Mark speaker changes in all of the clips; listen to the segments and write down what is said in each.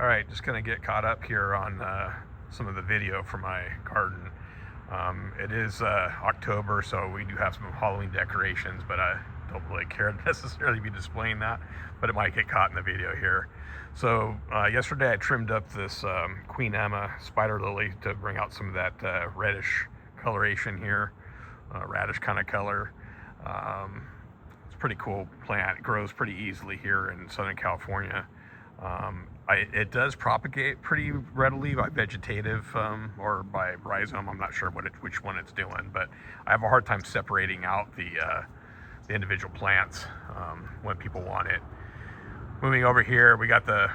Speaker 1: All right, just gonna get caught up here on some of the video for my garden. It is October, so we do have some Halloween decorations, but I don't really care to necessarily be displaying that, but it might get caught in the video here. So yesterday I trimmed up this Queen Emma spider lily to bring out some of that reddish coloration here, radish kind of color. It's a pretty cool plant. It grows pretty easily here in Southern California. It does propagate pretty readily by vegetative or by rhizome. I'm not sure which one it's doing, but I have a hard time separating out the individual plants when people want it. Moving over here, we got the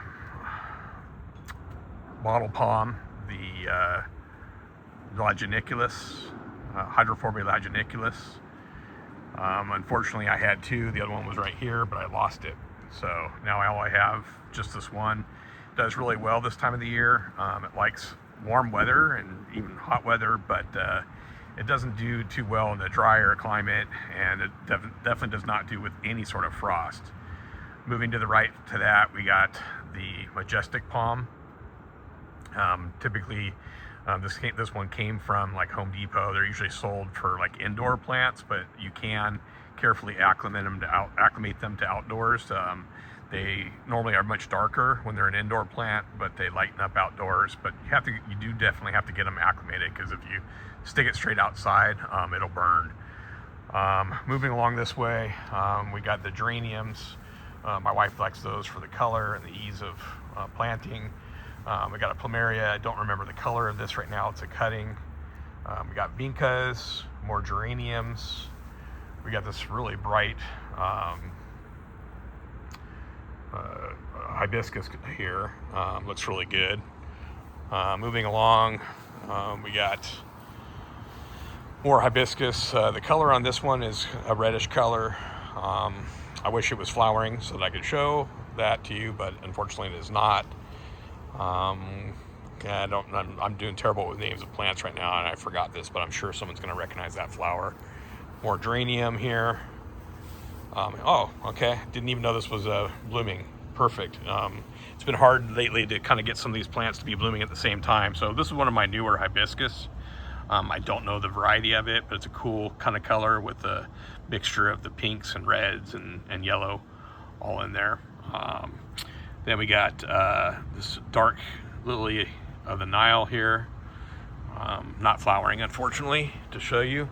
Speaker 1: bottle palm, the laguniculus, Hydrophobia laguniculus. Unfortunately, I had two. The other one was right here, but I lost it. So now all I have just this one. It does really well this time of the year. It likes warm weather and even hot weather, but it doesn't do too well in the drier climate, and it definitely does not do with any sort of frost. Moving to the right to that, we got the majestic palm. Typically, this one came from like Home Depot. They're usually sold for like indoor plants, but you can carefully acclimate them to outdoors. They normally are much darker when they're an indoor plant, but they lighten up outdoors. But you do definitely have to get them acclimated, because if you stick it straight outside, it'll burn. Moving along this way, we got the geraniums. My wife likes those for the color and the ease of planting. We got a plumeria. I don't remember the color of this right now. It's a cutting. We got vincas, more geraniums. We got this really bright hibiscus here. Looks really good. Moving along, we got more hibiscus. The color on this one is a reddish color. I wish it was flowering so that I could show that to you, but unfortunately it is not. I'm doing terrible with names of plants right now, and I forgot this, but I'm sure someone's going to recognize that flower. More geranium here. Oh, okay. Didn't even know this was blooming. Perfect. It's been hard lately to kind of get some of these plants to be blooming at the same time. So this is one of my newer hibiscus. I don't know the variety of it, but it's a cool kind of color with a mixture of the pinks and reds and yellow all in there. Then we got this dark lily of the Nile here. Not flowering, unfortunately, to show you.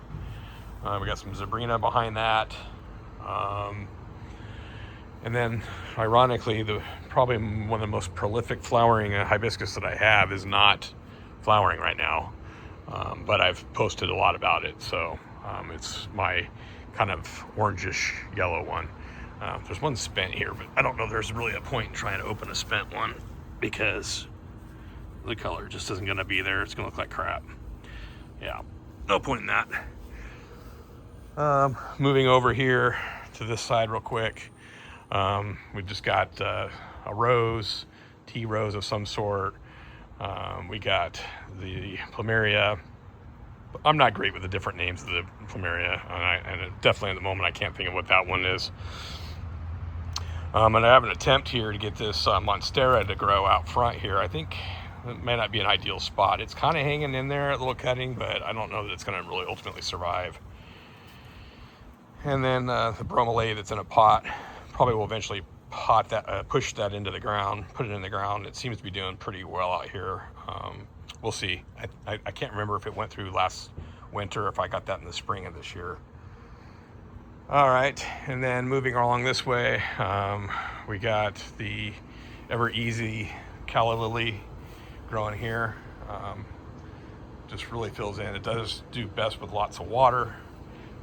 Speaker 1: We got some Zabrina behind that. And then, ironically, probably one of the most prolific flowering hibiscus that I have is not flowering right now. But I've posted a lot about it, so it's my kind of orangish yellow one. There's one spent here, but I don't know if there's really a point in trying to open a spent one, because the color just isn't going to be there. It's going to look like crap. Yeah, no point in that. Moving over here to this side real quick, we just got a rose, tea rose of some sort. We got the plumeria. I'm not great with the different names of the plumeria, and definitely at the moment I can't think of what that one is. And I have an attempt here to get this monstera to grow out front here. I think it may not be an ideal spot. It's kind of hanging in there, a little cutting, but I don't know that it's going to really ultimately survive. And then the bromelae that's in a pot, probably will eventually push that into the ground, put it in the ground. It seems to be doing pretty well out here. We'll see. I can't remember if it went through last winter, if I got that in the spring of this year. All right, and then moving along this way, we got the ever easy calla lily growing here. Just really fills in. It does do best with lots of water.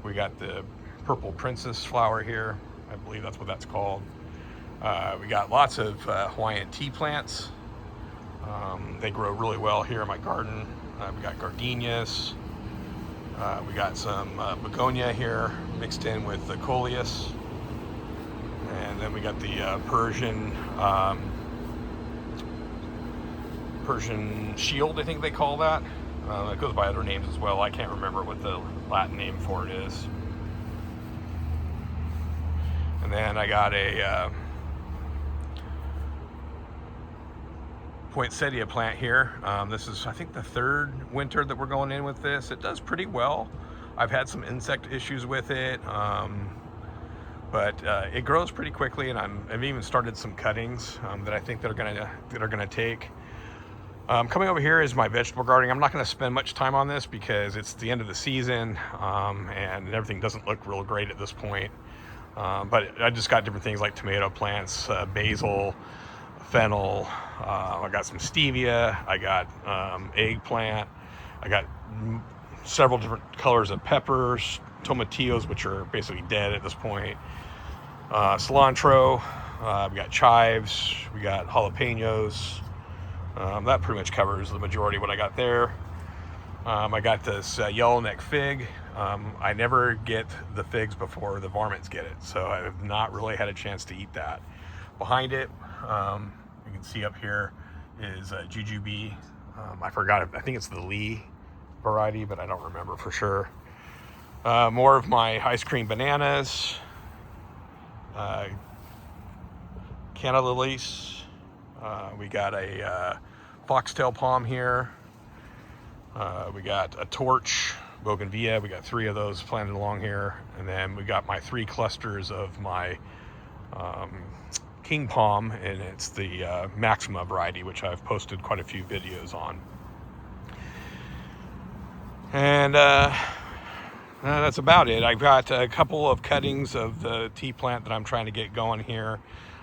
Speaker 1: We got the purple princess flower here. I believe that's what that's called. We got lots of Hawaiian tea plants. They grow really well here in my garden. We got gardenias. We got some begonia here mixed in with the coleus. And then we got the Persian shield, I think they call that. It goes by other names as well. I can't remember what the Latin name for it is. And then I got a poinsettia plant here. This is, I think, the third winter that we're going in with this. It does pretty well. I've had some insect issues with it, but it grows pretty quickly, and I've even started some cuttings that I think that are gonna take. Coming over here is my vegetable gardening. I'm not going to spend much time on this because it's the end of the season, and everything doesn't look real great at this point. But I just got different things like tomato plants, basil, fennel. I got some stevia. I got eggplant. I got several different colors of peppers, tomatillos, which are basically dead at this point. Cilantro. We got chives. We got jalapenos. That pretty much covers the majority of what I got there. I got this yellowneck fig. I never get the figs before the varmints get it, so I have not really had a chance to eat that. Behind it, you can see up here is jujube. I forgot, I think it's the Lee variety, but I don't remember for sure. More of my ice cream bananas, canna lilies. We got a foxtail palm here. We got a torch bougainvillea. We got 3 of those planted along here. And then we got my 3 clusters of my king palm, and it's the Maxima variety, which I've posted quite a few videos on. And that's about it. I've got a couple of cuttings of the tea plant that I'm trying to get going here.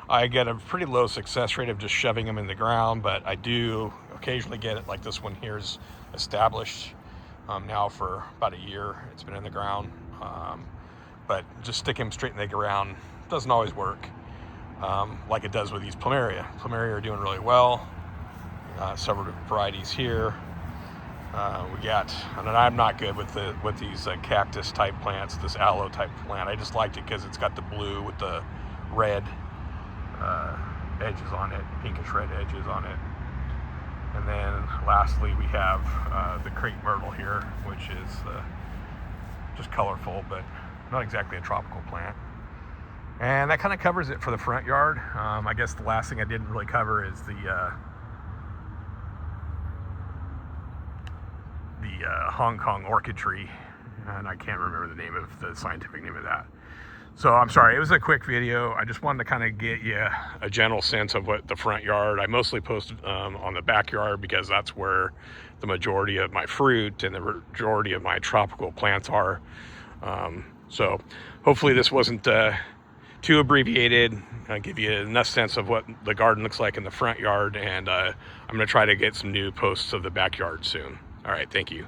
Speaker 1: I get a pretty low success rate of just shoving them in the ground, but I do occasionally get it, like this one here is established now for about a year. It's been in the ground, but just sticking them straight in the ground doesn't always work like it does with these plumeria. Plumeria are doing really well. Several different varieties here. We got, and I'm not good with these cactus type plants, this aloe type plant. I just liked it because it's got the blue with the red edges on it, pinkish red edges on it. And then lastly we have the crepe myrtle here, which is just colorful, but not exactly a tropical plant. And that kind of covers it for the front yard. I guess the last thing I didn't really cover is the Hong Kong orchid tree, and I can't remember the name of the scientific name of that. So I'm sorry, it was a quick video. I just wanted to kind of get you a general sense of what the front yard. I mostly posted on the backyard because that's where the majority of my fruit and the majority of my tropical plants are. So hopefully this wasn't too abbreviated. I'll give you enough sense of what the garden looks like in the front yard, and I'm going to try to get some new posts of the backyard soon. All right, thank you.